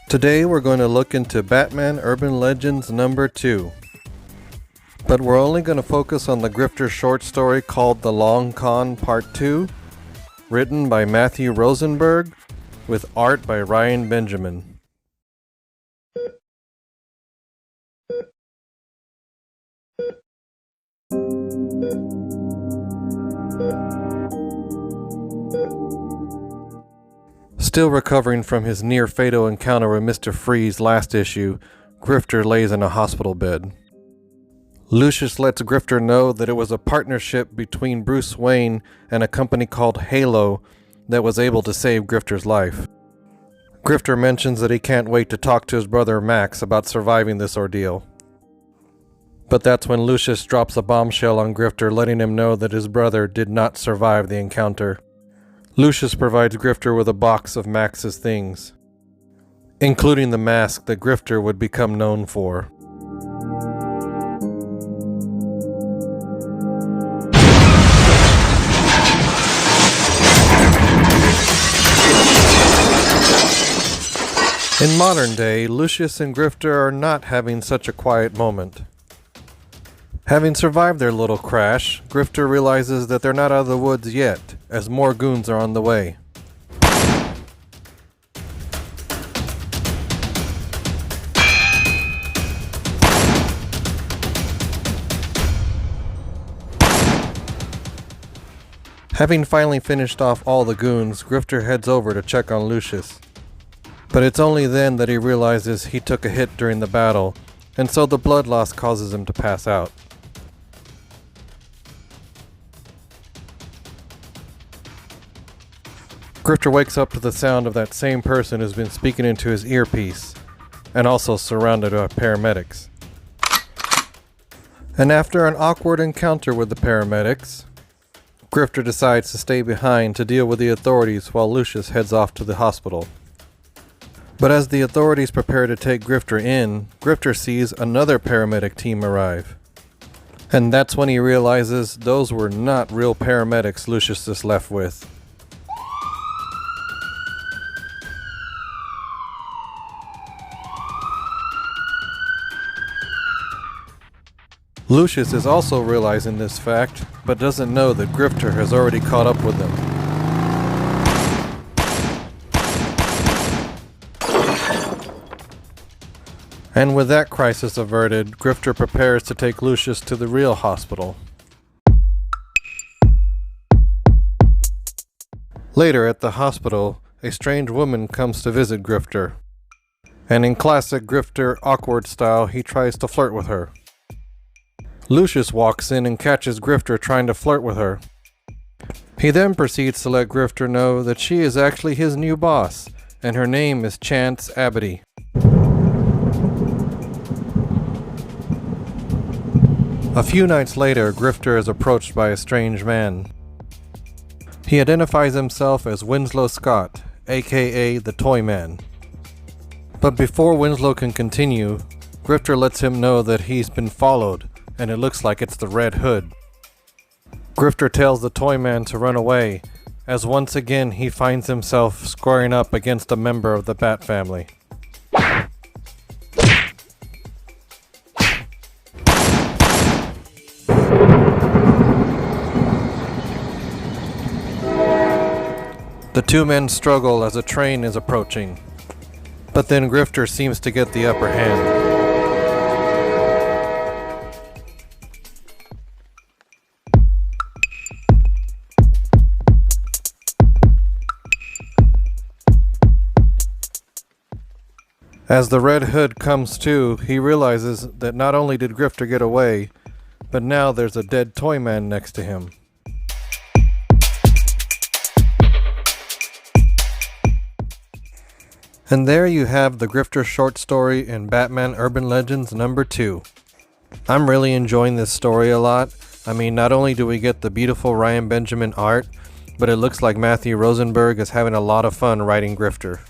Today we're going to look into Batman Urban Legends number 2. But we're only going to focus on the Grifter short story called The Long Con Part 2, written by Matthew Rosenberg, with art by Ryan Benjamin. Still recovering from his near-fatal encounter with Mr. Freeze last issue, Grifter lays in a hospital bed. Lucius lets Grifter know that it was a partnership between Bruce Wayne and a company called Halo that was able to save Grifter's life. Grifter mentions that he can't wait to talk to his brother Max about surviving this ordeal. But that's when Lucius drops a bombshell on Grifter, letting him know that his brother did not survive the encounter. Lucius provides Grifter with a box of Max's things, including the mask that Grifter would become known for. In modern day, Lucius and Grifter are not having such a quiet moment. Having survived their little crash, Grifter realizes that they're not out of the woods yet, as more goons are on the way. Having finally finished off all the goons, Grifter heads over to check on Lucius. But it's only then that he realizes he took a hit during the battle, and so the blood loss causes him to pass out. Grifter wakes up to the sound of that same person who's been speaking into his earpiece, and also surrounded by paramedics. And after an awkward encounter with the paramedics, Grifter decides to stay behind to deal with the authorities while Lucius heads off to the hospital. But as the authorities prepare to take Grifter in, Grifter sees another paramedic team arrive. And that's when he realizes those were not real paramedics Lucius is left with. Lucius is also realizing this fact, but doesn't know that Grifter has already caught up with them. And with that crisis averted, Grifter prepares to take Lucius to the real hospital. Later at the hospital, a strange woman comes to visit Grifter. And in classic Grifter awkward style, he tries to flirt with her. Lucius walks in and catches Grifter trying to flirt with her. He then proceeds to let Grifter know that she is actually his new boss, and her name is Chance Abity. A few nights later, Grifter is approached by a strange man. He identifies himself as Winslow Scott, aka the Toy Man. But before Winslow can continue, Grifter lets him know that he's been followed, and it looks like it's the Red Hood. Grifter tells the Toy Man to run away, as once again he finds himself squaring up against a member of the Bat family. The two men struggle as a train is approaching, but then Grifter seems to get the upper hand. As the Red Hood comes to, he realizes that not only did Grifter get away, but now there's a dead Toy Man next to him. And there you have the Grifter short story in Batman Urban Legends number 2. I'm really enjoying this story a lot. I mean, not only do we get the beautiful Ryan Benjamin art, but it looks like Matthew Rosenberg is having a lot of fun writing Grifter.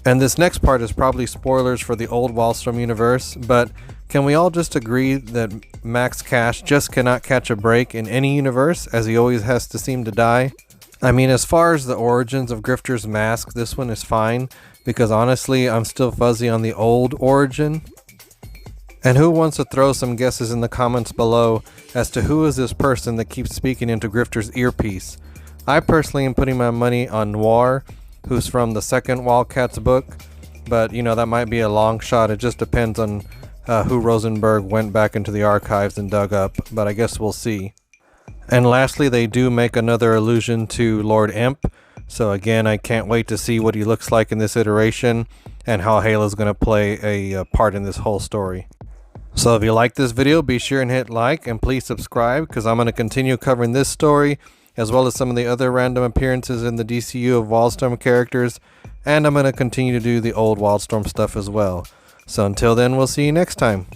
And this next part is probably spoilers for the old Wildstorm universe, but can we all just agree that Max Cash just cannot catch a break in any universe, as he always has to seem to die? I mean, as far as the origins of Grifter's mask, this one is fine, because honestly, I'm still fuzzy on the old origin. And who wants to throw some guesses in the comments below as to who is this person that keeps speaking into Grifter's earpiece? I personally am putting my money on Noir, who's from the second Wildcats book, but you know, that might be a long shot. It just depends on who Rosenberg went back into the archives and dug up, but I guess we'll see. And lastly, they do make another allusion to Lord Imp, so again, I can't wait to see what he looks like in this iteration and how Hela's going to play a part in this whole story. So if you like this video, be sure and hit like, and please subscribe, because I'm going to continue covering this story as well as some of the other random appearances in the DCU of Wildstorm characters, and I'm going to continue to do the old Wildstorm stuff as well. So until then, we'll see you next time.